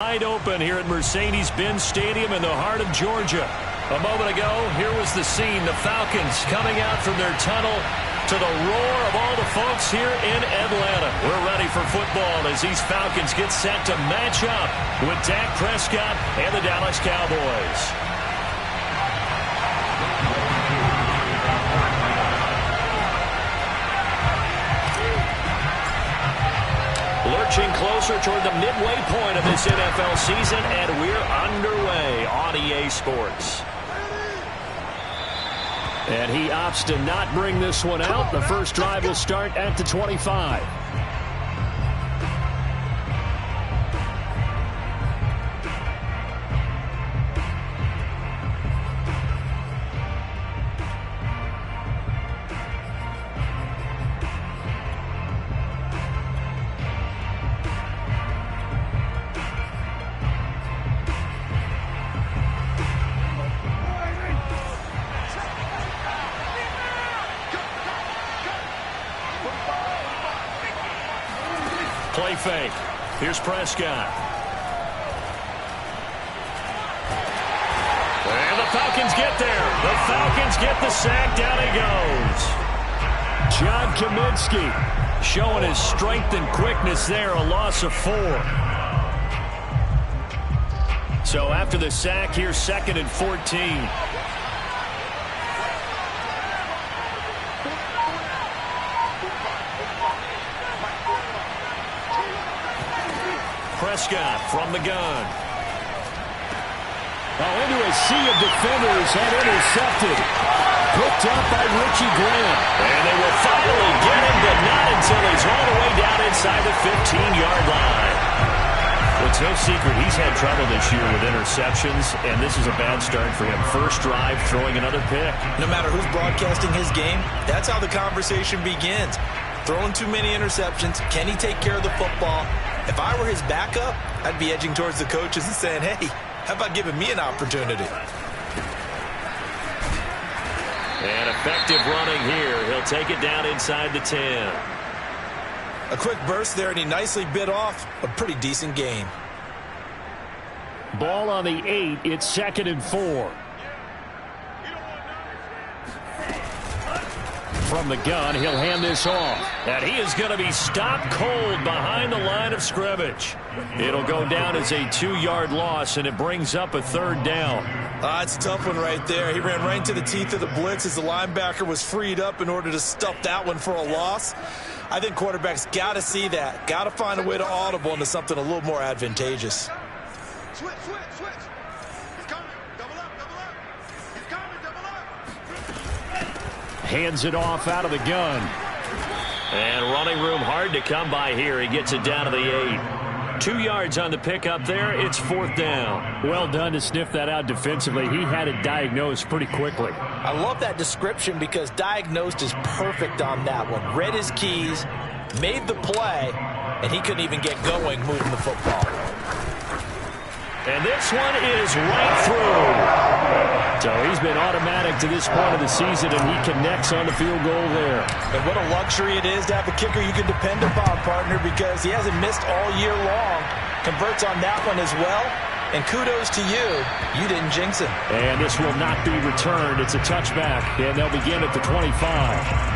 Wide open here at Mercedes-Benz Stadium in the heart of Georgia. A moment ago, here was the scene. The Falcons coming out from their tunnel to the roar of all the folks here in Atlanta. We're ready for football as these Falcons get set to match up with Dak Prescott and the Dallas Cowboys. Lurching closer toward the midway point of this NFL season, and we're underway on EA Sports. And he opts to not bring this one out. The first drive will start at the 25. Play fake. Here's Prescott. And the Falcons get there. The Falcons get the sack. Down he goes. John Kaminsky showing his strength and quickness there. A loss of 4. So after the sack, here's 2nd and 14. Prescott from the gun. Oh, into a sea of defenders and intercepted. Picked up by Richie Graham. And they will finally get him, but not until he's all the way down inside the 15-yard line. Well, it's no secret he's had trouble this year with interceptions, and this is a bad start for him. First drive, throwing another pick. No matter who's broadcasting his game, that's how the conversation begins. Throwing too many interceptions. Can he take care of the football? If I were his backup, I'd be edging towards the coaches and saying, hey, how about giving me an opportunity? And effective running here. He'll take it down inside the 10. A quick burst there, and he nicely bit off a pretty decent gain. Ball on the 8. It's 2nd and 4. From the gun, he'll hand this off. And he is going to be stopped cold behind the line of scrimmage. It'll go down as a 2-yard loss, and it brings up a 3rd down. It's a tough one right there. He ran right into the teeth of the blitz as the linebacker was freed up in order to stuff that one for a loss. I think quarterbacks got to see that. Got to find a way to audible into something a little more advantageous. Switch. He's coming. Double up. He's coming. Double up. Hands it off out of the gun. And running room hard to come by here. He gets it down to the 8. 2 yards on the pickup there. It's 4th down. Well done to sniff that out defensively. He had it diagnosed pretty quickly. I love that description because diagnosed is perfect on that one. Read his keys, made the play, and he couldn't even get going moving the football. And this one is right through. So he's been automatic to this point of the season, and he connects on the field goal there. And what a luxury it is to have a kicker you can depend upon, partner, because he hasn't missed all year long. Converts on that one as well. And kudos to you. You didn't jinx him. And this will not be returned. It's a touchback, and they'll begin at the 25.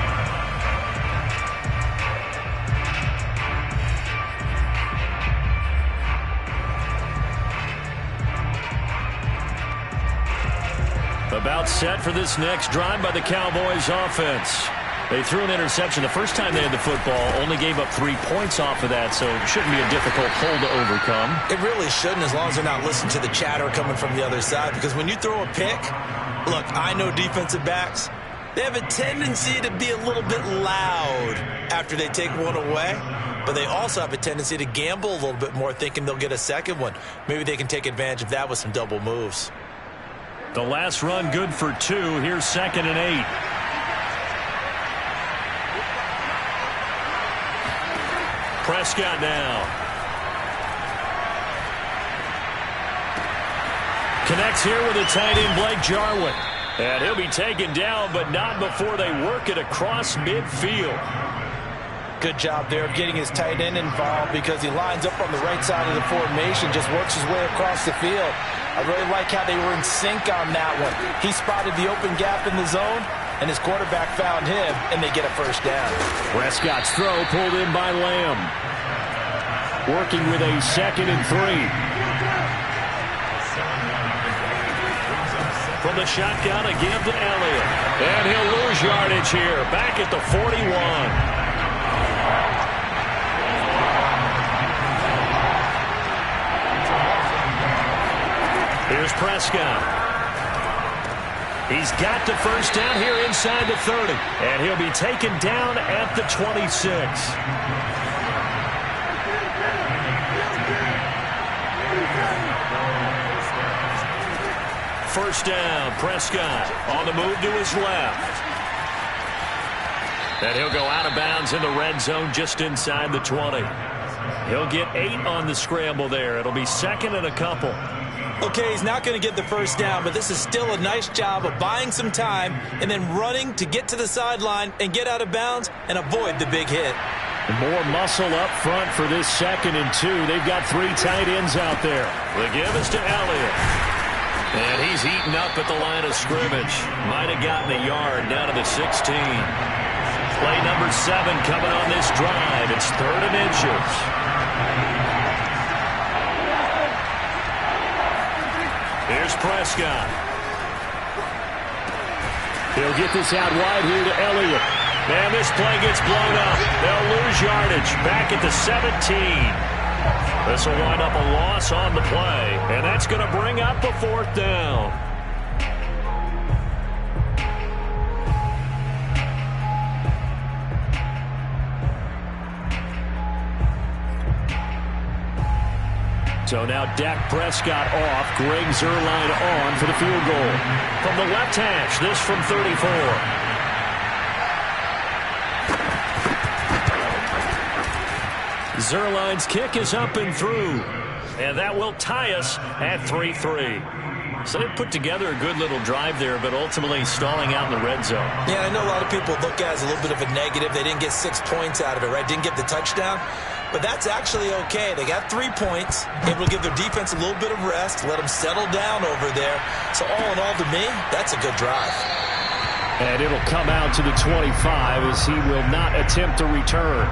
About set for this next drive by the Cowboys offense. They threw an interception the first time they had the football, only gave up 3 points off of that, so it shouldn't be a difficult hole to overcome. It really shouldn't, as long as they're not listening to the chatter coming from the other side, because when you throw a pick, look, I know defensive backs, they have a tendency to be a little bit loud after they take one away, but they also have a tendency to gamble a little bit more, thinking they'll get a second one. Maybe they can take advantage of that with some double moves. The last run good for 2. Here's 2nd and 8. Prescott now. Connects here with a tight end, Blake Jarwin. And he'll be taken down, but not before they work it across midfield. Good job there of getting his tight end involved because he lines up on the right side of the formation, just works his way across the field. I really like how they were in sync on that one. He spotted the open gap in the zone, and his quarterback found him, and they get a first down. Prescott's throw pulled in by Lamb. Working with a 2nd and 3. From the shotgun, a give to Elliott. And he'll lose yardage here, back at the 41. Here's Prescott. He's got the first down here inside the 30. And he'll be taken down at the 26. First down, Prescott on the move to his left. And he'll go out of bounds in the red zone just inside the 20. He'll get 8 on the scramble there. It'll be 2nd and a couple. Okay, he's not going to get the first down, but this is still a nice job of buying some time and then running to get to the sideline and get out of bounds and avoid the big hit. More muscle up front for this 2nd and 2. They've got 3 tight ends out there. The give is to Elliott. And he's eaten up at the line of scrimmage. Might have gotten a yard down to the 16. Play number 7 coming on this drive. It's 3rd and inches. Here's Prescott. He'll get this out wide here to Elliott. Man, this play gets blown up. They'll lose yardage back at the 17. This will wind up a loss on the play, and that's going to bring up a 4th down. So now Dak Prescott off, Greg Zuerlein on for the field goal. From the left hash, this from 34. Zuerlein's kick is up and through, and that will tie us at 3-3. So they put together a good little drive there, but ultimately stalling out in the red zone. Yeah, I know a lot of people look at it as a little bit of a negative. They didn't get 6 points out of it, right? Didn't get the touchdown. But that's actually okay. They got 3 points, able to give their defense a little bit of rest, let them settle down over there. So all in all, to me, that's a good drive. And it'll come out to the 25 as he will not attempt to return.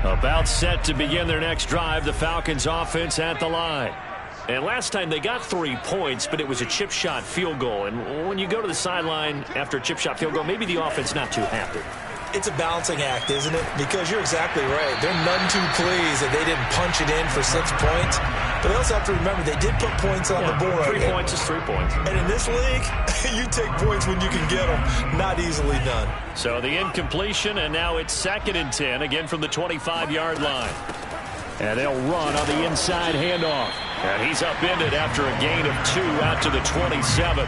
About set to begin their next drive, the Falcons offense at the line. And last time they got 3 points, but it was a chip shot field goal. And when you go to the sideline after a chip shot field goal, maybe the offense not too happy. It's a balancing act, isn't it? Because you're exactly right. They're none too pleased that they didn't punch it in for 6 points. But they also have to remember they did put points on the board. 3 points is 3 points. And in this league, you take points when you can get them. Not easily done. So the incompletion, and now it's 2nd and 10, again from the 25-yard line. And they'll run on the inside handoff. And he's upended after a gain of 2 out to the 27.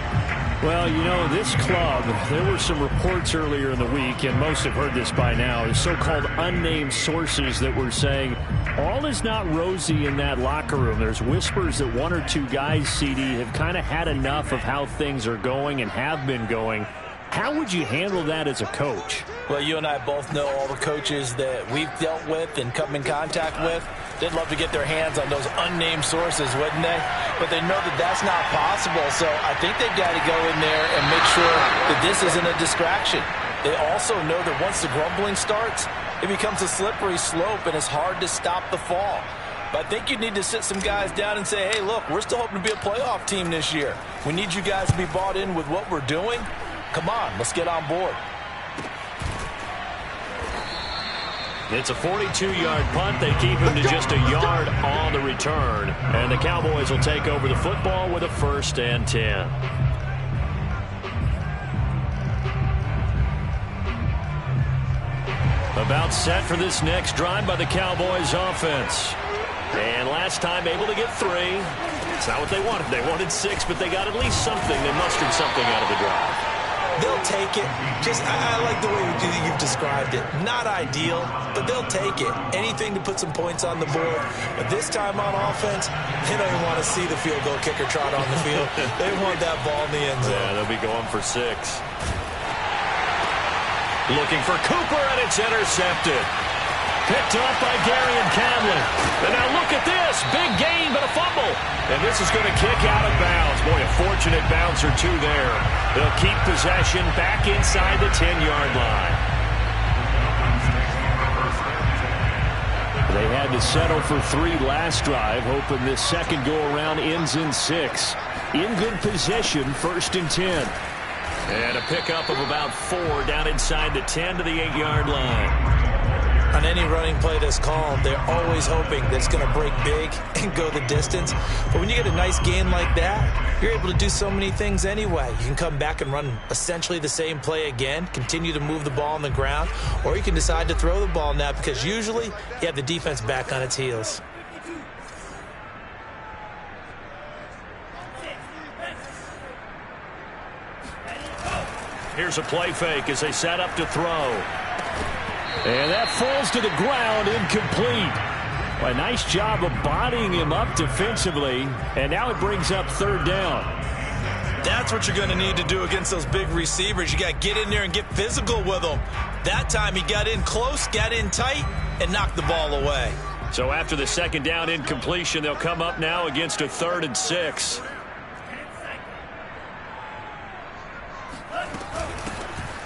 Well, you know, this club, there were some reports earlier in the week, and most have heard this by now, the so-called unnamed sources that were saying all is not rosy in that locker room. There's whispers that 1 or 2 guys, CD, have kind of had enough of how things are going and have been going. How would you handle that as a coach? Well, you and I both know all the coaches that we've dealt with and come in contact with. They'd love to get their hands on those unnamed sources, wouldn't they? But they know that that's not possible, so I think they've got to go in there and make sure that this isn't a distraction. They also know that once the grumbling starts, it becomes a slippery slope, and it's hard to stop the fall. But I think you need to sit some guys down and say, hey, look, we're still hoping to be a playoff team this year. We need you guys to be bought in with what we're doing. Come on, let's get on board. It's a 42-yard punt. They keep him to just a yard on the return. And the Cowboys will take over the football with a 1st and 10. About set for this next drive by the Cowboys offense. And last time able to get 3. It's not what they wanted. They wanted 6, but they got at least something. They mustered something out of the drive. they'll take it. I like the way you've described it. Not ideal, but they'll take it. Anything to put some points on the board. But this time on offense, they don't even want to see the field goal kicker trot on the field. They want that ball in the end zone. Yeah, they'll be going for 6. Looking for Cooper, and it's intercepted. Picked up by Darian Conley. And now look at this. Big gain, but a fumble. And this is going to kick out of bounds. Boy, a fortunate bounce or two there. They'll keep possession back inside the 10-yard line. They had to settle for 3 last drive, hoping this second go-around ends in 6. In good position, 1st and 10. And a pickup of about 4 down inside the 10 to the 8-yard line. On any running play that's called, they're always hoping that it's going to break big and go the distance. But when you get a nice gain like that, you're able to do so many things anyway. You can come back and run essentially the same play again, continue to move the ball on the ground, or you can decide to throw the ball now because usually you have the defense back on its heels. Here's a play fake as they set up to throw. And that falls to the ground, incomplete. Well, a nice job of bodying him up defensively, and now it brings up 3rd down. That's what you're going to need to do against those big receivers. You got to get in there and get physical with them. That time he got in close, got in tight, and knocked the ball away. So after the 2nd down incompletion, they'll come up now against a 3rd and 6.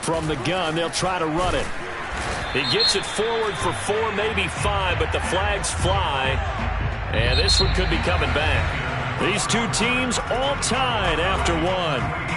From the gun, they'll try to run it. He gets it forward for 4, maybe 5, but the flags fly. And this one could be coming back. These two teams all tied after 1.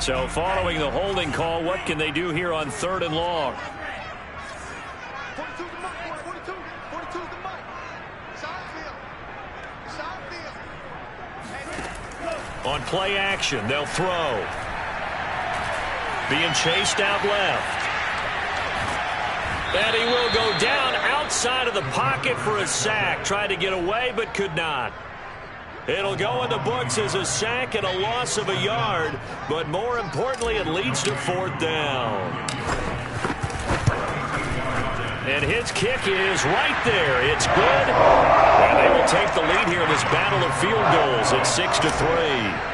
So following the holding call, what can they do here on 3rd and long? 42's the mark, 42. 42's the mark. Side field. Side field. On play action, they'll throw. Being chased out left. And he will go down outside of the pocket for a sack. Tried to get away, but could not. It'll go in the books as a sack and a loss of a yard, but more importantly, it leads to 4th down. And his kick is right there. It's good. And they will take the lead here in this battle of field goals at 6-3.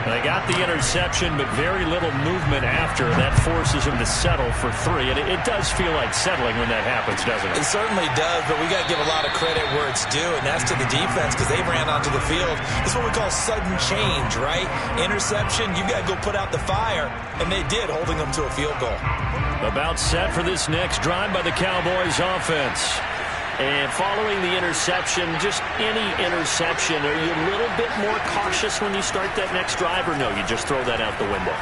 They got the interception, but very little movement after. That forces him to settle for 3. And it does feel like settling when that happens, doesn't it? It certainly does, but we got to give a lot of credit where it's due, and that's to the defense because they ran onto the field. This is what we call sudden change, right? Interception, you got to go put out the fire, and they did, holding them to a field goal. About set for this next drive by the Cowboys offense. And following the interception, just any interception, are you a little bit more cautious when you start that next drive, or no, you just throw that out the window?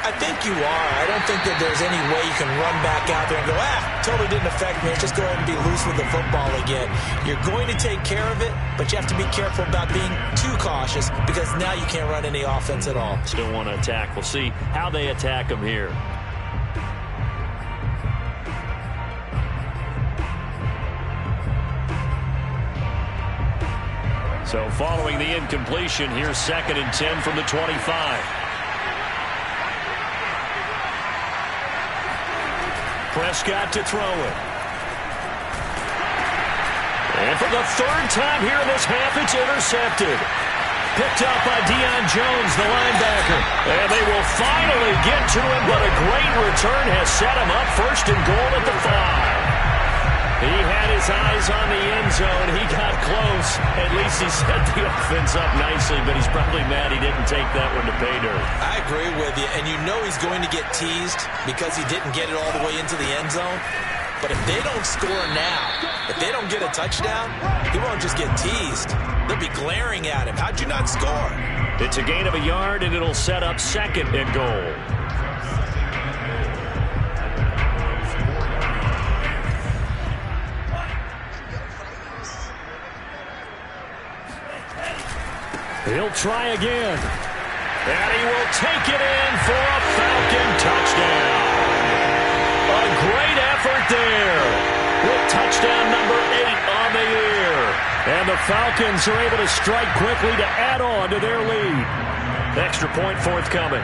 I think you are. I don't think that there's any way you can run back out there and go, totally didn't affect me. Just go ahead and be loose with the football again. You're going to take care of it, but you have to be careful about being too cautious because now you can't run any offense at all. Still want to attack. We'll see how they attack them here. So following the incompletion, here's 2nd and 10 from the 25. Prescott to throw it. And for the 3rd time here in this half, it's intercepted. Picked up by Deion Jones, the linebacker. And they will finally get to him, but a great return has set him up 1st and goal at the 5. He had his eyes on the end zone. He got close. At least he set the offense up nicely, but he's probably mad he didn't take that one to pay dirt. I agree with you, and you know he's going to get teased because he didn't get it all the way into the end zone. But if they don't score now, if they don't get a touchdown, he won't just get teased. They'll be glaring at him. How'd you not score? It's a gain of a yard, and it'll set up 2nd and goal. He'll try again. And he will take it in for a Falcon touchdown. A great effort there with touchdown number 8 on the year. And the Falcons are able to strike quickly to add on to their lead. Extra point forthcoming.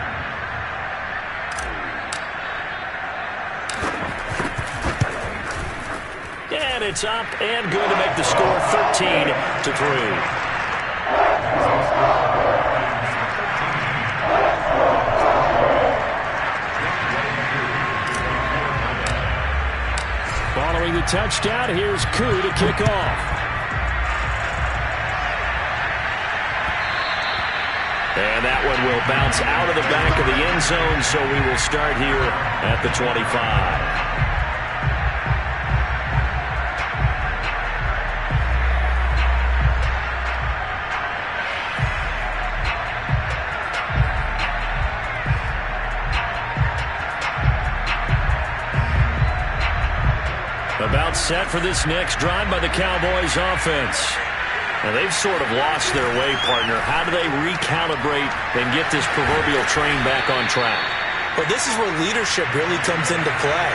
And it's up and good to make the score 13-3. Following the touchdown, here's Koo to kick off. And that one will bounce out of the back of the end zone, so we will start here at the 25. About set for this next drive by the Cowboys offense. Now they've sort of lost their way, partner. How do they recalibrate and get this proverbial train back on track? Well, this is where leadership really comes into play.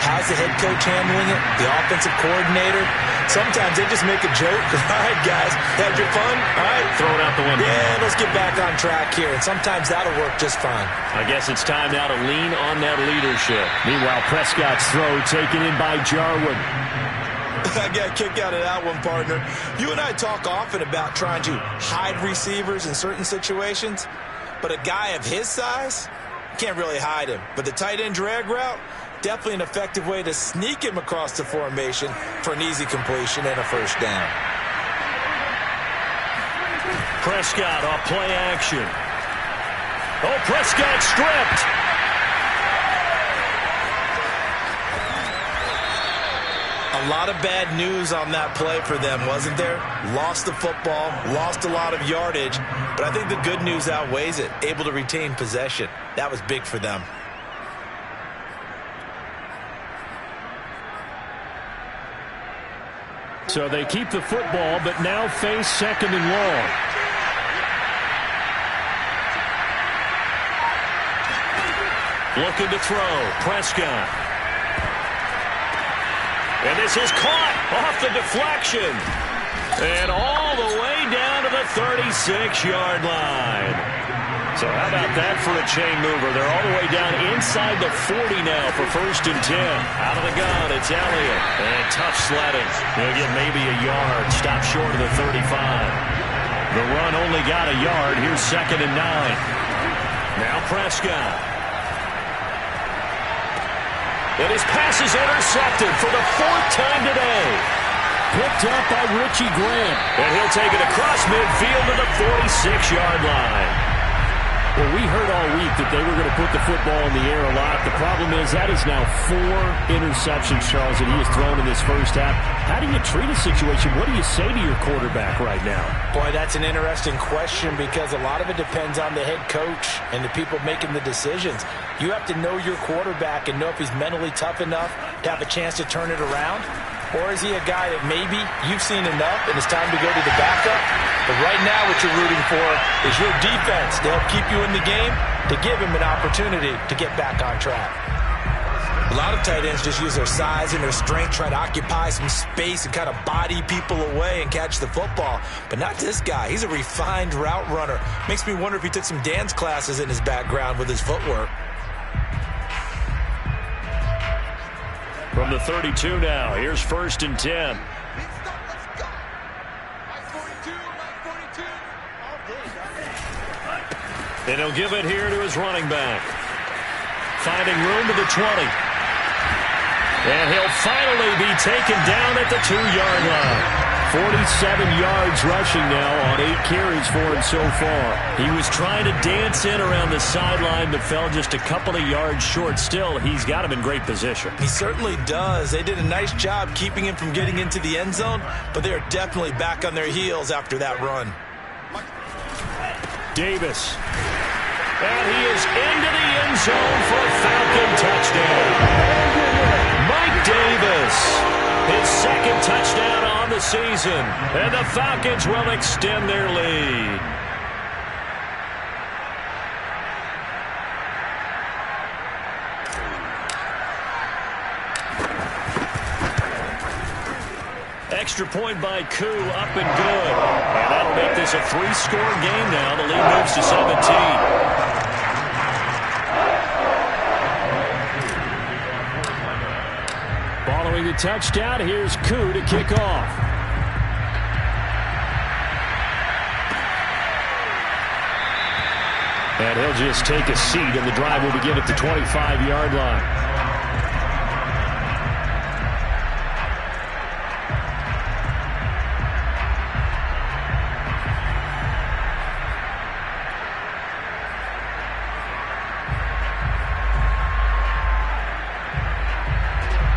How's the head coach handling it? The offensive coordinator? Sometimes they just make a joke. All right, guys, had your fun? All right. Throw it out the window. Yeah, let's get back on track here. And sometimes that'll work just fine. I guess it's time now to lean on that leadership. Meanwhile, Prescott's throw taken in by Jarwin. I got a kick out of that one, partner. You and I talk often about trying to hide receivers in certain situations, but a guy of his size, can't really hide him. But the tight end drag route, definitely an effective way to sneak him across the formation for an easy completion and a first down. Prescott off play action. Oh, Prescott stripped. A lot of bad news on that play for them, wasn't there? Lost the football, lost a lot of yardage, but I think the good news outweighs it. Able to retain possession. That was big for them. So they keep the football, but now face second and long. Looking to throw. Prescott. And this is caught off the deflection. And all the way down to the 36-yard line. So how about that for a chain mover? They're all the way down inside the 40 now for 1st and 10. Out of the gun, it's Elliott. And tough sledding. They'll get maybe a yard. Stop short of the 35. The run only got a yard. Here's 2nd and 9. Now Prescott. And his pass is intercepted for the 4th time today. Picked up by Richie Grant. And he'll take it across midfield to the 46-yard line. Well, we heard all week that they were going to put the football in the air a lot. The problem is that is now 4 interceptions, Charles, that he has thrown in this first half. How do you treat a situation? What do you say to your quarterback right now? Boy, that's an interesting question because a lot of it depends on the head coach and the people making the decisions. You have to know your quarterback and know if he's mentally tough enough to have a chance to turn it around. Or is he a guy that maybe you've seen enough and it's time to go to the backup? But right now what you're rooting for is your defense to help keep you in the game, to give him an opportunity to get back on track. A lot of tight ends just use their size and their strength, try to occupy some space and kind of body people away and catch the football. But not this guy. He's a refined route runner. Makes me wonder if he took some dance classes in his background with his footwork. From the 32 now, here's 1st and 10. And he'll give it here to his running back. Finding room to the 20. And he'll finally be taken down at the 2-yard line. 47 yards rushing now on 8 carries for him so far. He was trying to dance in around the sideline, but fell just a couple of yards short. Still, he's got him in great position. He certainly does. They did a nice job keeping him from getting into the end zone, but they are definitely back on their heels after that run. Davis. And he is into the end zone for a Falcon touchdown. Mike Davis, his 2nd touchdown on the season. And the Falcons will extend their lead. extra point by Koo, up and good. And that'll make this a 3-score game now. The lead moves to 17. Following the touchdown, here's Koo to kick off. And he'll just take a seat, and the drive will begin at the 25-yard line.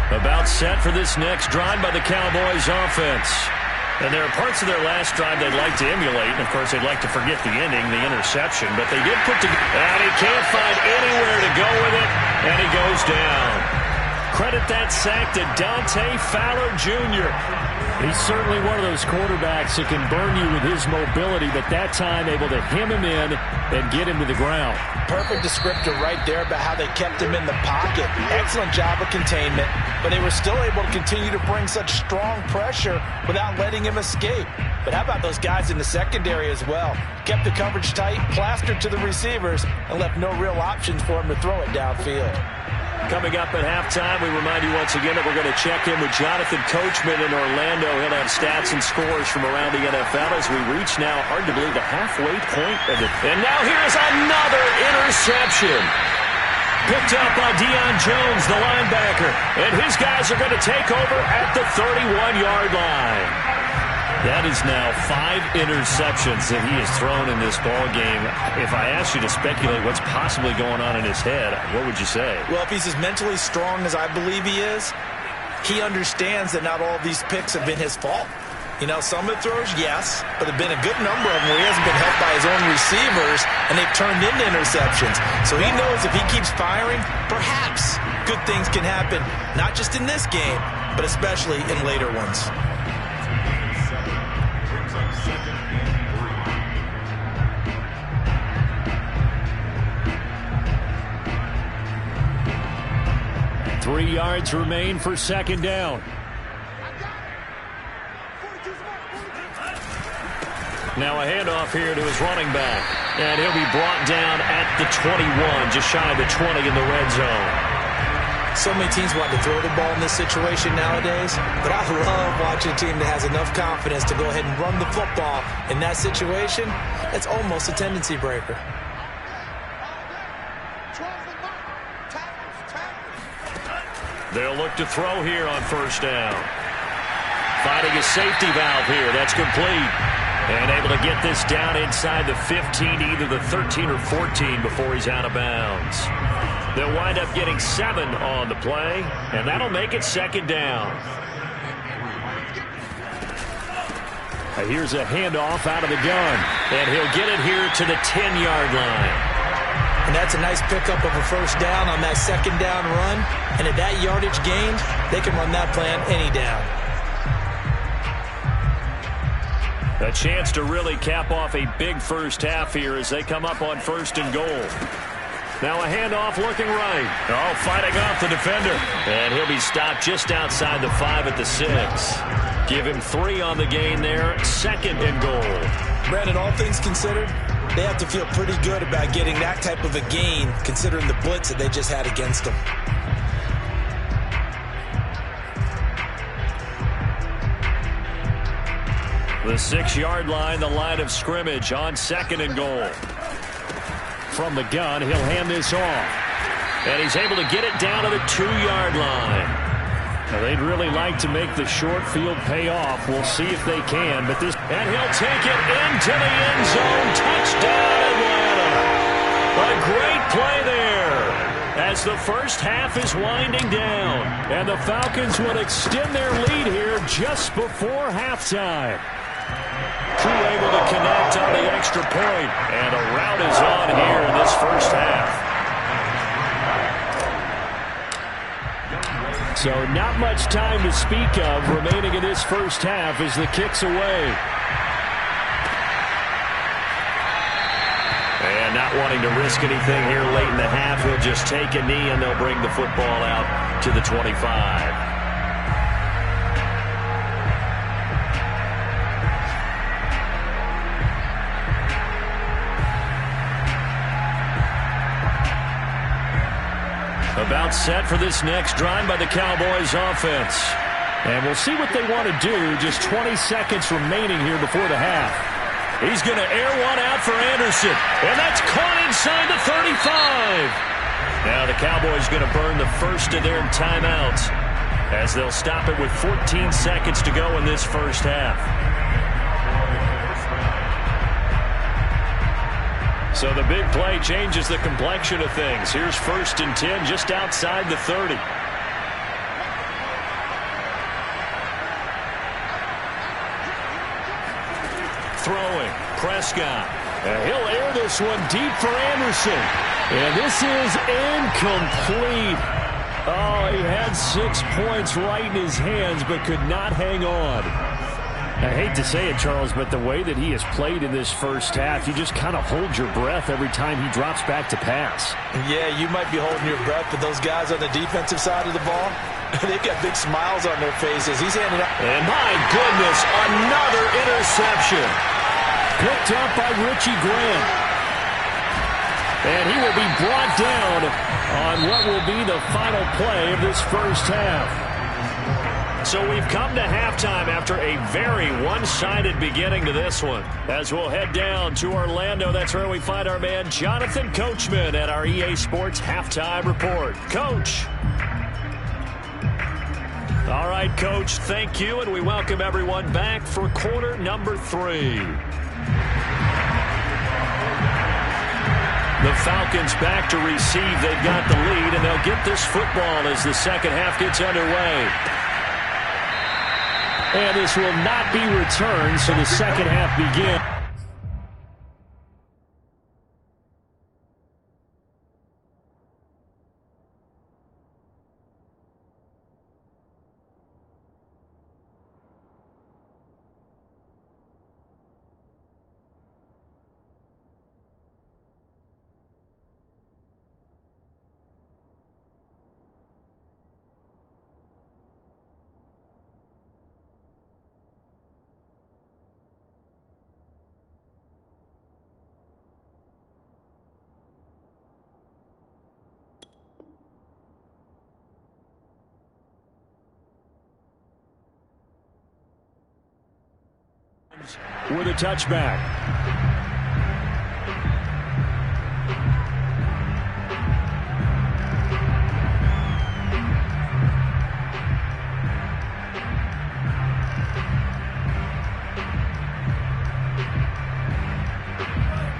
About set for this next drive by the Cowboys offense. And there are parts of their last drive they'd like to emulate. And, of course, they'd like to forget the ending, the interception. But they did put together. And he can't find anywhere to go with it. And he goes down. Credit that sack to Dante Fowler Jr. He's certainly one of those quarterbacks that can burn you with his mobility, but that time able to hem him in and get him to the ground. Perfect descriptor right there about how they kept him in the pocket. Excellent job of containment, but they were still able to continue to bring such strong pressure without letting him escape. But how about those guys in the secondary as well? Kept the coverage tight, plastered to the receivers, and left no real options for him to throw it downfield. Coming up at halftime, we remind you once again that we're going to check in with Jonathan Coachman in Orlando. He'll have stats and scores from around the NFL as we reach now, hard to believe, the halfway point of it. And now here's another interception. Picked up by Deion Jones, the linebacker. And his guys are going to take over at the 31-yard line. That is now 5 interceptions that he has thrown in this ball game. If I asked you to speculate what's possibly going on in his head, what would you say? Well, if he's as mentally strong as I believe he is, he understands that not all of these picks have been his fault. You know, some of the throws, yes, but there have been a good number of them where he hasn't been helped by his own receivers, and they've turned into interceptions. So he knows if he keeps firing, perhaps good things can happen, not just in this game, but especially in later ones. Three yards remain for second down. Now a handoff here to his running back. And he'll be brought down at the 21, just shy of the 20 in the red zone. So many teams want to throw the ball in this situation nowadays, but I love watching a team that has enough confidence to go ahead and run the football in that situation. It's almost a tendency breaker. They'll look to throw here on first down. Finding a safety valve here. That's complete. And able to get this down inside the 15, either the 13 or 14 before he's out of bounds. They'll wind up getting 7 on the play, and that'll make it second down. Here's a handoff out of the gun, and he'll get it here to the 10-yard line. And that's a nice pickup of a first down on that second down run. And at that yardage gained, they can run that plan any down. A chance to really cap off a big first half here as they come up on first and goal. Now a handoff looking right. Oh, fighting off the defender. And he'll be stopped just outside the 5 at the 6. Give him 3 on the gain there. Second and goal. Brandon, all things considered, they have to feel pretty good about getting that type of a gain considering the blitz that they just had against them. The 6-yard line, the line of scrimmage on second and goal. From the gun, he'll hand this off. And he's able to get it down to the 2-yard line. Now, they'd really like to make the short field pay off. We'll see if they can. But this, and he'll take it into the end zone. Touchdown, Atlanta. A great play there as the first half is winding down. And the Falcons will extend their lead here just before halftime. Koo able to connect on the extra point. And a rout is on here in this first half. So not much time to speak of remaining in this first half as the kick's away. And not wanting to risk anything here late in the half, he'll just take a knee and they'll bring the football out to the 25. About set for this next drive by the Cowboys offense. And we'll see what they want to do. Just 20 seconds remaining here before the half. He's going to air one out for Anderson. And that's caught inside the 35. Now the Cowboys going to burn the first of their timeouts as they'll stop it with 14 seconds to go in this first half. So the big play changes the complexion of things. Here's 1st and 10 just outside the 30. Throwing, Prescott. And he'll air this one deep for Anderson. And this is incomplete. Oh, he had 6 points right in his hands, but could not hang on. I hate to say it, Charles, but the way that he has played in this first half, you just kind of hold your breath every time he drops back to pass. Yeah, you might be holding your breath, but those guys on the defensive side of the ball, they've got big smiles on their faces. He's handing out. And my goodness, another interception. Picked up by Richie Grant. And he will be brought down on what will be the final play of this first half. So we've come to halftime after a very one-sided beginning to this one. As we'll head down to Orlando, that's where we find our man Jonathan Coachman at our EA Sports Halftime Report. Coach. All right, Coach, thank you, and we welcome everyone back for quarter number 3. The Falcons back to receive. They've got the lead, and they'll get this football as the second half gets underway. And this will not be returned, so the second half begins. With a touchback.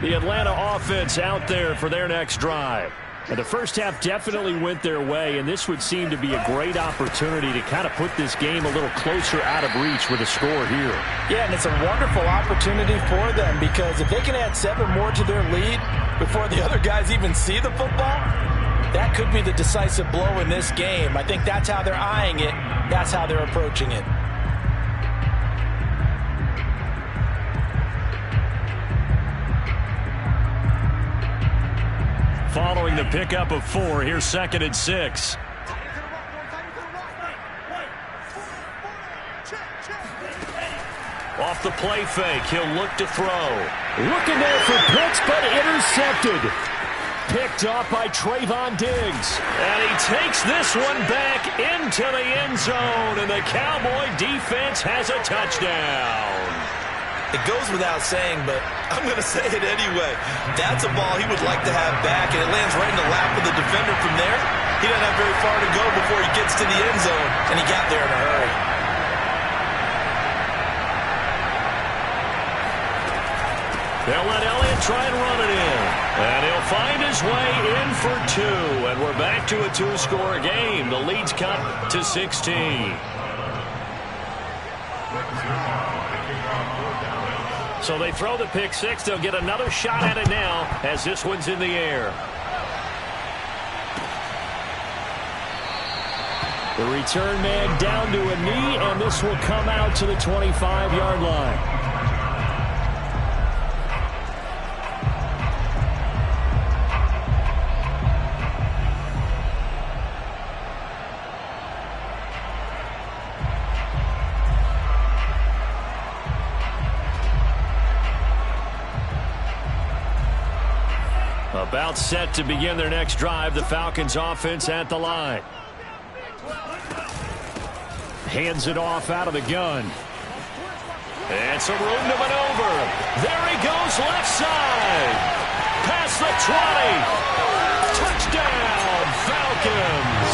The Atlanta offense out there for their next drive. And the first half definitely went their way, and this would seem to be a great opportunity to kind of put this game a little closer out of reach with a score here. Yeah, and it's a wonderful opportunity for them because if they can add 7 more to their lead before the other guys even see the football, that could be the decisive blow in this game. I think that's how they're eyeing it. That's how they're approaching it. Following the pickup of 4, here's 2nd and 6. Off the play fake, he'll look to throw. Looking there for Pitts, but intercepted. Picked off by Trayvon Diggs. And he takes this one back into the end zone, and the Cowboy defense has a touchdown. It goes without saying, but I'm going to say it anyway. That's a ball he would like to have back, and it lands right in the lap of the defender from there. He doesn't have very far to go before he gets to the end zone, and he got there in a hurry. They'll let Elliott try and run it in. And he'll find his way in for 2. And we're back to a 2-score game. The lead's cut to 16. So they throw the pick 6. They'll get another shot at it now as this one's in the air. The return man down to a knee, and this will come out to the 25-yard line. A About set to begin their next drive, the Falcons offense at the line. Hands it off out of the gun. And some room to maneuver. There he goes left side. Past the 20. Touchdown, Falcons.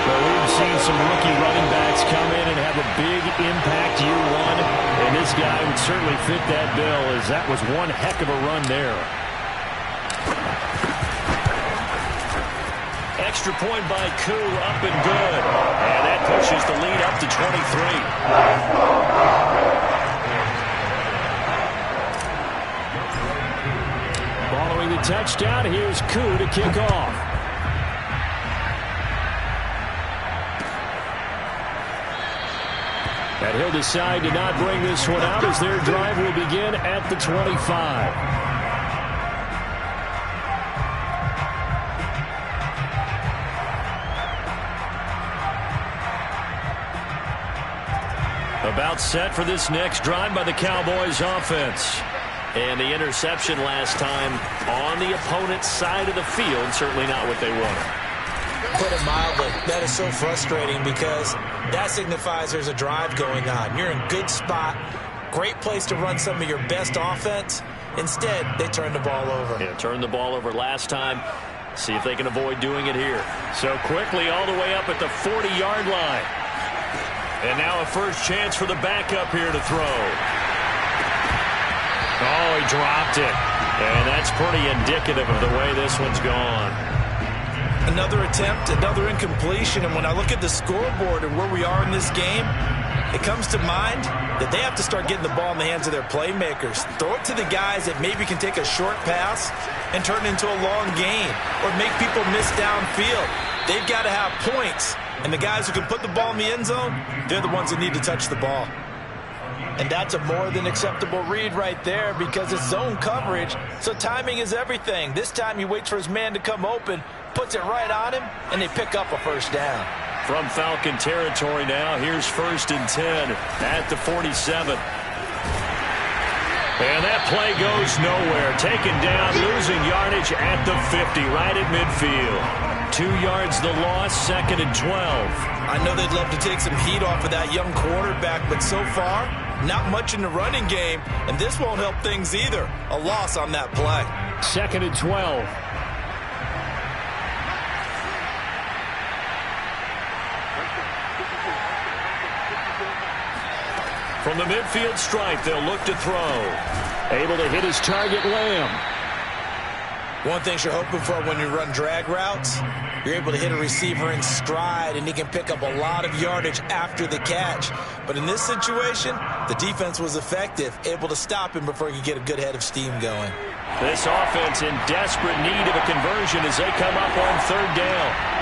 Well, we've seen some rookie running backs come in and have a big impact year one. And this guy would certainly fit that bill, as that was one heck of a run there. Extra point by Koo, up and good. And that pushes the lead up to 23. Following the touchdown, here's Koo to kick off. And he'll decide to not bring this one out as their drive will begin at the 25. About set for this next drive by the Cowboys offense. And the interception last time on the opponent's side of the field. Certainly not what they wanted. Put it mildly, that is so frustrating because that signifies there's a drive going on. You're in good spot, great place to run some of your best offense. Instead, they turn the ball over. Yeah, turned the ball over last time. See if they can avoid doing it here. So quickly all the way up at the 40-yard line. And now a first chance for the backup here to throw. Oh, he dropped it. And that's pretty indicative of the way this one's gone. Another attempt, another incompletion. And when I look at the scoreboard and where we are in this game, it comes to mind that they have to start getting the ball in the hands of their playmakers. Throw it to the guys that maybe can take a short pass and turn it into a long gain or make people miss downfield. They've got to have points. And the guys who can put the ball in the end zone, they're the ones that need to touch the ball. And that's a more than acceptable read right there because it's zone coverage, so timing is everything. This time he waits for his man to come open, puts it right on him, and they pick up a first down. From Falcon territory now, here's 1st and 10 at the 47. And that play goes nowhere. Taken down, losing yardage at the 50, right at midfield. 2 yards the loss, 2nd and 12. I know they'd love to take some heat off of that young quarterback, but so far, not much in the running game, and this won't help things either. A loss on that play. 2nd and 12. From the midfield stripe, they'll look to throw. Able to hit his target, Lamb. One thing you're hoping for when you run drag routes, you're able to hit a receiver in stride, and he can pick up a lot of yardage after the catch. But in this situation, the defense was effective, able to stop him before he could get a good head of steam going. This offense in desperate need of a conversion as they come up on 3rd down.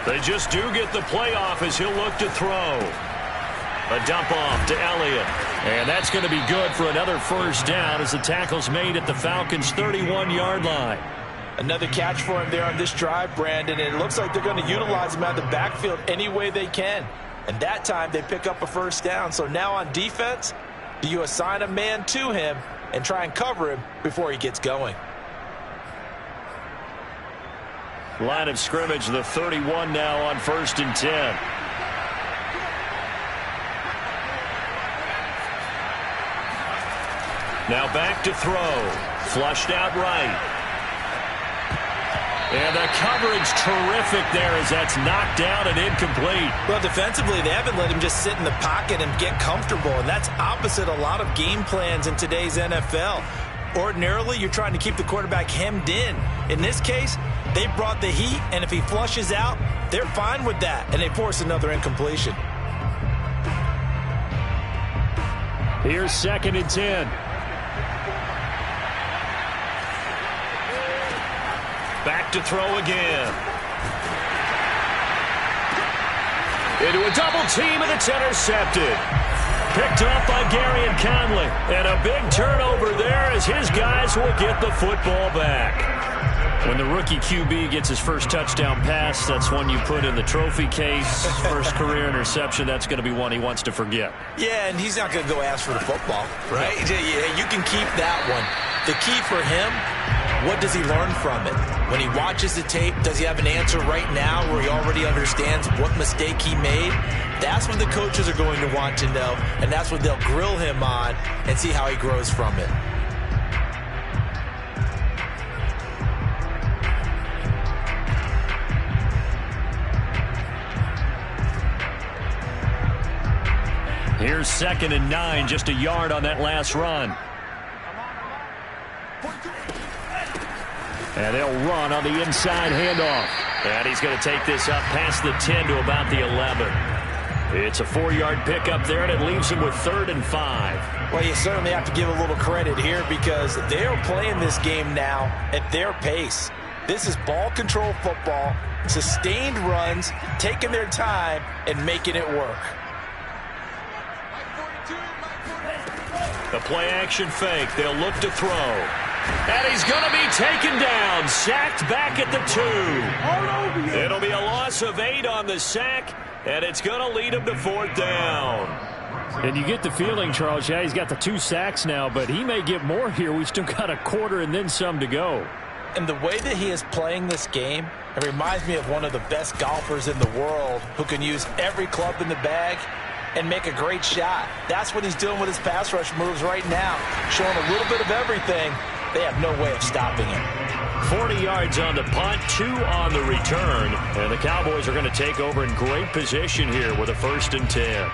They just do get the playoff as he'll look to throw. A dump off to Elliott. And that's going to be good for another first down as the tackle's made at the Falcons' 31-yard line. Another catch for him there on this drive, Brandon. And it looks like they're going to utilize him out of the backfield any way they can. And that time they pick up a first down. So now on defense, do you assign a man to him and try and cover him before he gets going? Line of scrimmage, the 31 now on 1st and 10. Now back to throw. Flushed out right. And the coverage terrific there as that's knocked down and incomplete. Well, defensively, they haven't let him just sit in the pocket and get comfortable, and that's opposite a lot of game plans in today's NFL. Ordinarily, you're trying to keep the quarterback hemmed in. In this case, they brought the heat, and if he flushes out, they're fine with that, and they force another incompletion. Here's 2nd and 10. Back to throw again. Into a double team, and it's intercepted. Picked off by Gary and Conley. And a big turnover there as his guys will get the football back. When the rookie QB gets his first touchdown pass, that's one you put in the trophy case. First career interception, that's going to be one he wants to forget. Yeah, and he's not going to go ask for the football, right? Yeah, you can keep that one. The key for him, what does he learn from it? When he watches the tape, does he have an answer right now where he already understands what mistake he made? That's what the coaches are going to want to know, and that's what they'll grill him on and see how he grows from it. Here's 2nd and 9, just a yard on that last run. And they'll run on the inside handoff. And he's going to take this up past the 10 to about the 11. It's a 4-yard pickup there, and it leaves him with 3rd and 5. Well, you certainly have to give a little credit here because they are playing this game now at their pace. This is ball control football, sustained runs, taking their time, and making it work. The play-action fake. They'll look to throw. And he's going to be taken down. Sacked back at the 2. It'll be a loss of 8 on the sack, and it's going to lead him to 4th down. And you get the feeling, Charles, yeah, he's got the 2 sacks now, but he may get more here. We still got a quarter and then some to go. And the way that he is playing this game, it reminds me of one of the best golfers in the world who can use every club in the bag and make a great shot. That's what he's doing with his pass rush moves right now, showing a little bit of everything. They have no way of stopping him. 40 yards on the punt, 2 on the return, and the Cowboys are going to take over in great position here with a 1st and 10.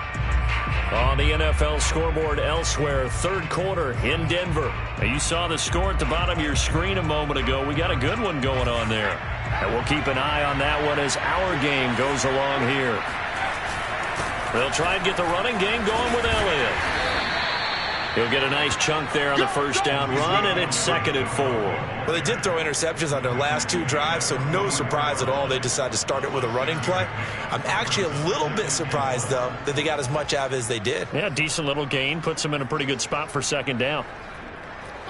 On the NFL scoreboard elsewhere, 3rd quarter in Denver. Now, you saw the score at the bottom of your screen a moment ago. We got a good one going on there. And we'll keep an eye on that one as our game goes along here. They'll try and get the running game going with Elliott. He'll get a nice chunk there on the 1st down run, and it's 2nd and 4. Well, they did throw interceptions on their last 2 drives, so no surprise at all they decided to start it with a running play. I'm actually a little bit surprised, though, that they got as much out of it as they did. Yeah, decent little gain. Puts them in a pretty good spot for 2nd down.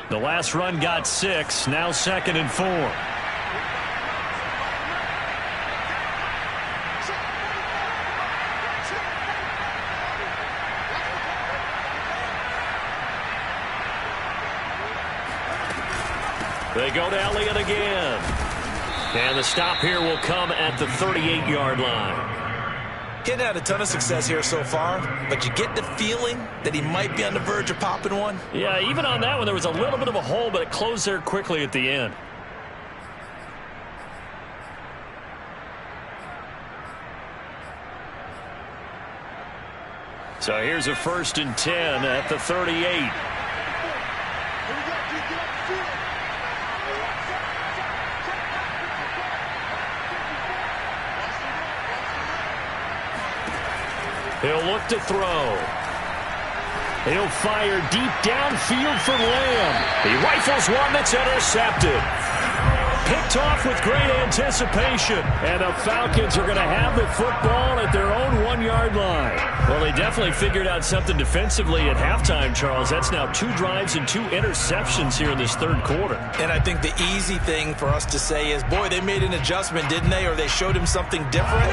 The last run got 6, now 2nd and 4. They go to Elliott again. And the stop here will come at the 38-yard line. Getting had a ton of success here so far, but you get the feeling that he might be on the verge of popping one. Yeah, even on that one, there was a little bit of a hole, but it closed there quickly at the end. So here's a 1st and 10 at the 38. He'll look to throw. He'll fire deep downfield for Lamb. He rifles one that's intercepted. Picked off with great anticipation. And the Falcons are going to have the football at their own 1-yard line. Well, they definitely figured out something defensively at halftime, Charles. That's now 2 drives and 2 interceptions here in this 3rd quarter. And I think the easy thing for us to say is, boy, they made an adjustment, didn't they? Or they showed him something different.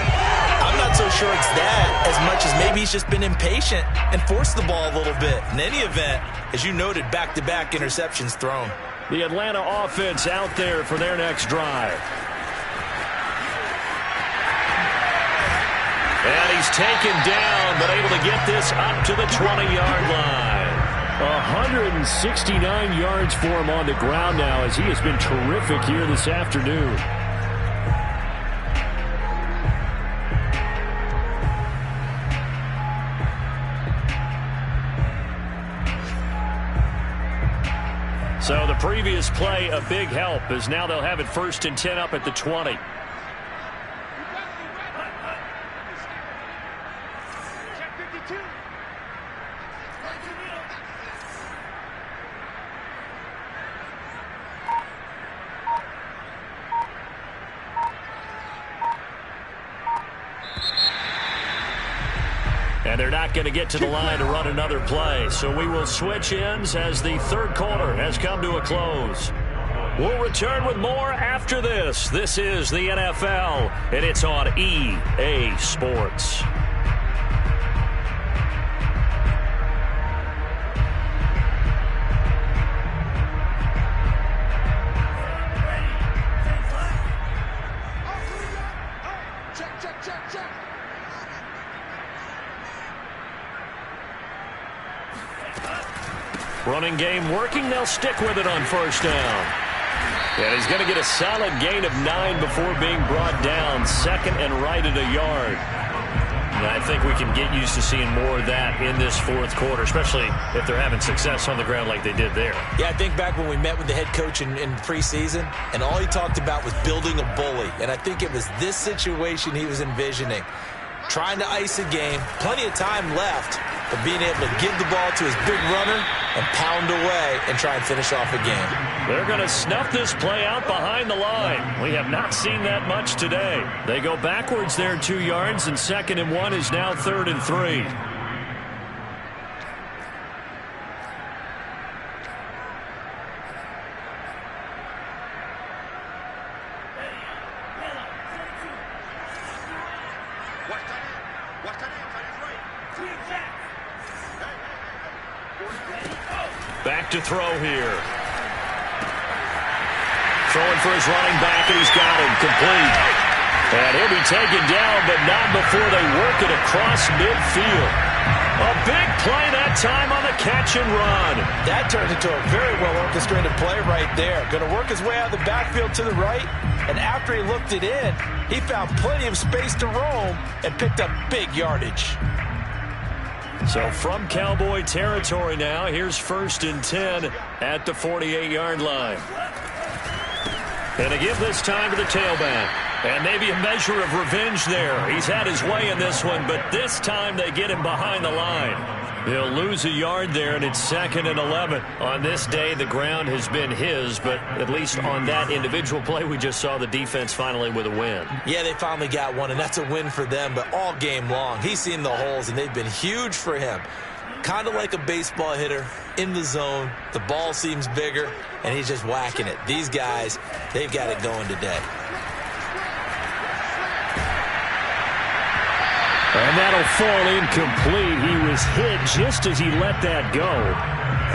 I'm not so sure it's that as much as maybe he's just been impatient and forced the ball a little bit. In any event, as you noted, back-to-back interceptions thrown. The Atlanta offense out there for their next drive. And he's taken down, but able to get this up to the 20-yard line. 169 yards for him on the ground now as he has been terrific here this afternoon. So the previous play, a big help, as now they'll have it 1st and 10 up at the 20. And And they're not going to get to the line to run another play. So we will switch ends as the third quarter has come to a close. We'll return with more after this. This is the NFL, and it's on EA Sports. Running game working. They'll stick with it on first down. And he's going to get a solid gain of 9 before being brought down. Second and right at a yard. And I think we can get used to seeing more of that in this fourth quarter, especially if they're having success on the ground like they did there. Yeah, I think back when we met with the head coach in preseason, and all he talked about was building a bully. And I think it was this situation he was envisioning. Trying to ice a game, plenty of time left, but being able to give the ball to his big runner and pound away and try and finish off a game. They're going to snuff this play out behind the line. We have not seen that much today. They go backwards there 2 yards, and 2nd and 1 is now 3rd and 3. Back to throw here. Throwing for his running back, and he's got him complete. And he'll be taken down, but not before they work it across midfield. A big play that time on the catch and run. That turned into a very well-orchestrated play right there. Going to work his way out of the backfield to the right, and after he looked it in, he found plenty of space to roam and picked up big yardage. So from Cowboy territory now, here's 1st and 10 at the 48-yard line. And a give this time to the tailback. And maybe a measure of revenge there. He's had his way in this one, but this time they get him behind the line. He'll lose a yard there, and it's 2nd and 11. On this day, the ground has been his, but at least on that individual play, we just saw the defense finally with a win. Yeah, they finally got one, and that's a win for them, but all game long, he's seen the holes, and they've been huge for him. Kind of like a baseball hitter in the zone. The ball seems bigger, and he's just whacking it. These guys, they've got it going today. And that'll fall incomplete. He was hit just as he let that go.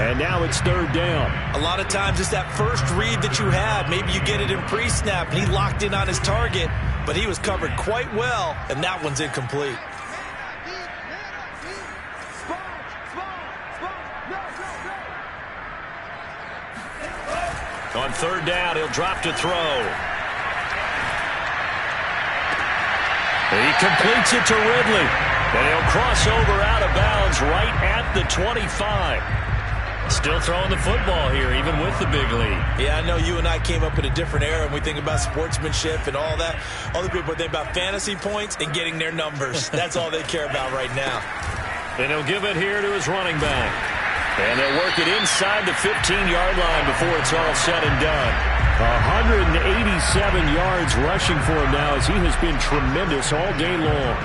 And now it's 3rd down. A lot of times it's that first read that you had. Maybe you get it in pre-snap, and he locked in on his target, but he was covered quite well, and that one's incomplete. On 3rd down, he'll drop to throw. He completes it to Ridley. And he'll cross over out of bounds right at the 25. Still throwing the football here, even with the big lead. Yeah, I know you and I came up in a different era, and we think about sportsmanship and all that. Other people think about fantasy points and getting their numbers. That's all they care about right now. And he'll give it here to his running back. And they'll work it inside the 15-yard line before it's all said and done. 187 yards rushing for him now as he has been tremendous all day long.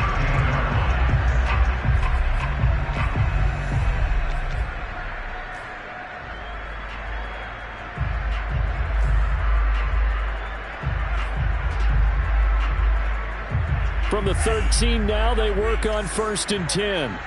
From the 13 now, they work on 1st and 10.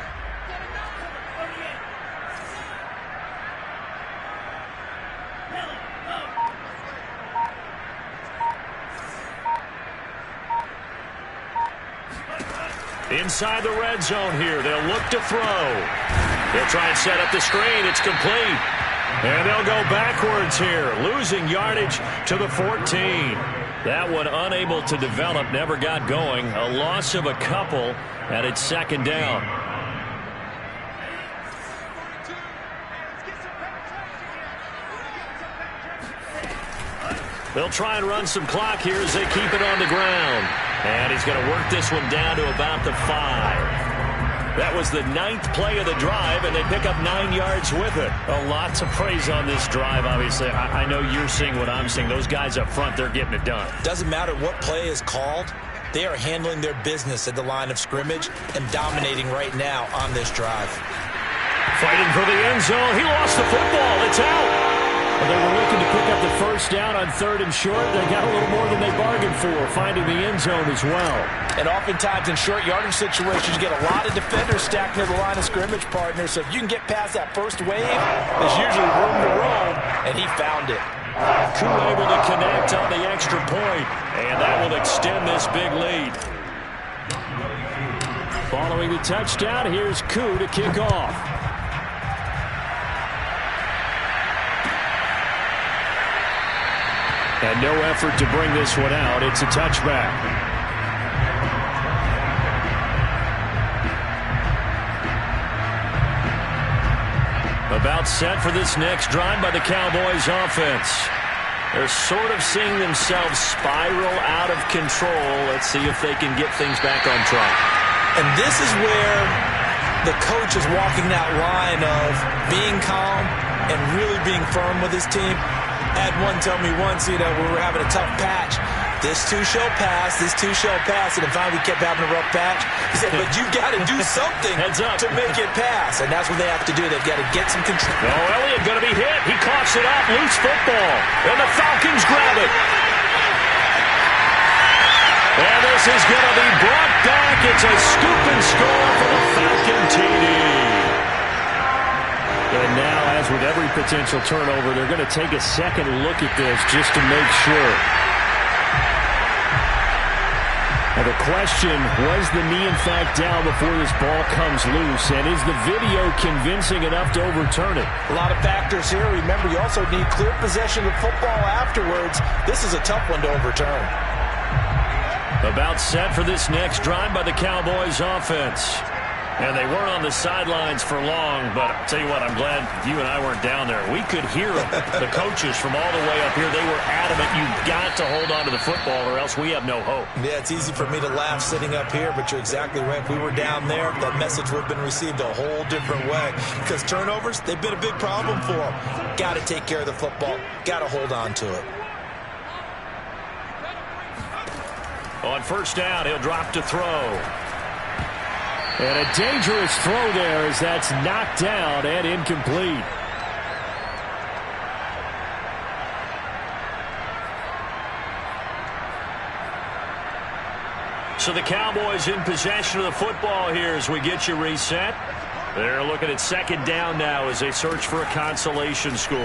Inside the red zone here. They'll look to throw. They'll try and set up the screen. It's complete. And they'll go backwards here, losing yardage to the 14. That one unable to develop, never got going. A loss of a couple, and it's 2nd down. They'll try and run some clock here as they keep it on the ground. And he's going to work this one down to about the 5. That was the 9th play of the drive, and they pick up 9 yards with it. A lot to praise on this drive, obviously. I know you're seeing what I'm seeing. Those guys up front, they're getting it done. Doesn't matter what play is called. They are handling their business at the line of scrimmage and dominating right now on this drive. Fighting for the end zone. He lost the football. It's out. Well, they were looking to pick up the first down on 3rd and short. They got a little more than they bargained for, finding the end zone as well. And oftentimes in short yardage situations, you get a lot of defenders stacked near the line of scrimmage, partner. So if you can get past that first wave, there's usually room to roam, and he found it. Koo able to connect on the extra point, and that will extend this big lead. Following the touchdown, here's Koo to kick off. And no effort to bring this one out. It's a touchback. About set for this next drive by the Cowboys offense. They're sort of seeing themselves spiral out of control. Let's see if they can get things back on track. And this is where the coach is walking that line of being calm and really being firm with his team. I had one tell me once, we were having a tough patch. This too shall pass, this too shall pass. And finally we kept having a rough patch. He said, but you got to do something to make it pass. And that's what they have to do. They've got to get some control. Oh, Elliott going to be hit. He coughs it up. Loose football. And the Falcons grab it. And this is going to be brought back. It's a scoop and score for the Falcon TD. And now, as with every potential turnover, they're going to take a second look at this just to make sure. Now the question, was the knee in fact down before this ball comes loose? And is the video convincing enough to overturn it? A lot of factors here. Remember, you also need clear possession of the football afterwards. This is a tough one to overturn. About set for this next drive by the Cowboys offense. And they weren't on the sidelines for long, but I'll tell you what, I'm glad you and I weren't down there. We could hear them, the coaches from all the way up here. They were adamant, you've got to hold on to the football or else we have no hope. Yeah, it's easy for me to laugh sitting up here, but you're exactly right. If we were down there, that message would have been received a whole different way. Because turnovers, they've been a big problem for them. Got to take care of the football. Got to hold on to it. On first down, he'll drop to throw. And a dangerous throw there as that's knocked down and incomplete. So the Cowboys in possession of the football here as we get you reset. They're looking at second down now as they search for a consolation score.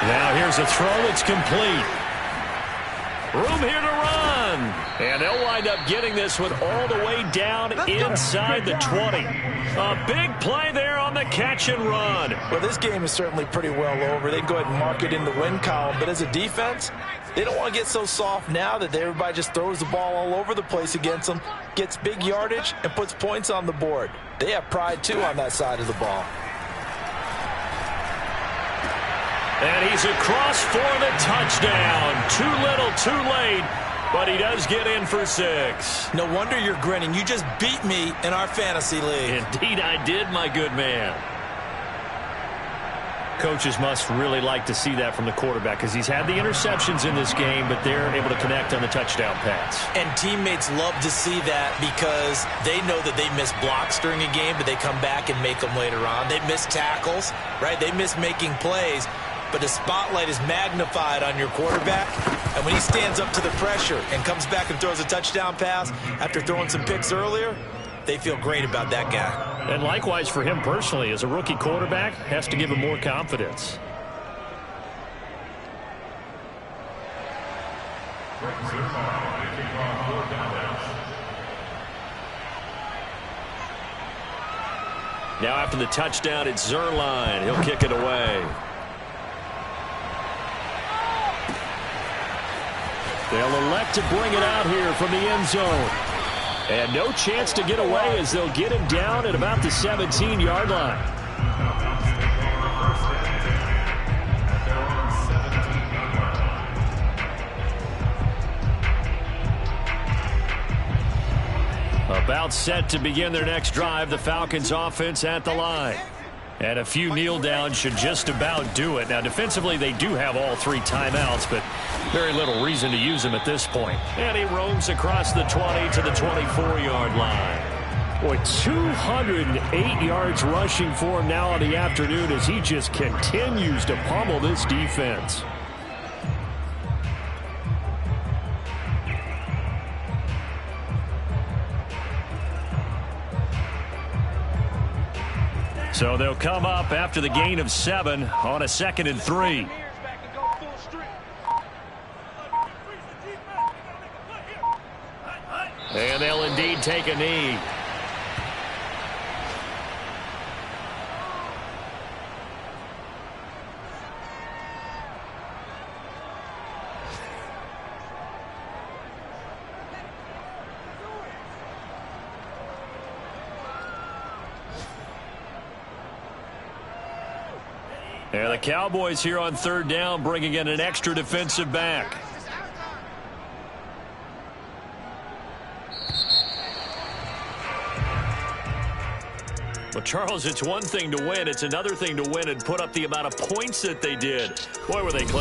Now here's a throw that's complete. Room here to run. And they'll wind up getting this one all the way down inside the 20. A big play there on the catch and run. Well, this game is certainly pretty well over. They can go ahead and mark it in the win column. But as a defense, they don't want to get so soft now that everybody just throws the ball all over the place against them, gets big yardage, and puts points on the board. They have pride, too, on that side of the ball. And he's across for the touchdown. Too little, too late, but he does get in for 6. No wonder you're grinning. You just beat me in our fantasy league. Indeed I did, my good man. Coaches must really like to see that from the quarterback because he's had the interceptions in this game, but they're able to connect on the touchdown pass. And teammates love to see that because they know that they miss blocks during a game, but they come back and make them later on. They miss tackles, right? They miss making plays. But the spotlight is magnified on your quarterback. And when he stands up to the pressure and comes back and throws a touchdown pass after throwing some picks earlier, they feel great about that guy. And likewise for him personally, as a rookie quarterback, has to give him more confidence. Now after the touchdown, it's Zuerlein. He'll kick it away. They'll elect to bring it out here from the end zone. And no chance to get away as they'll get him down at about the 17-yard line. About set to begin their next drive, the Falcons offense at the line. And a few kneel downs should just about do it. Now, defensively, they do have all 3 timeouts, but very little reason to use them at this point. And he roams across the 20 to the 24-yard line. Boy, 208 yards rushing for him now in the afternoon as he just continues to pummel this defense. So they'll come up after the gain of 7 on a 2nd and 3. And they'll indeed take a knee. And the Cowboys here on 3rd down, bringing in an extra defensive back. Well, Charles, it's one thing to win. It's another thing to win and put up the amount of points that they did. Boy, were they close.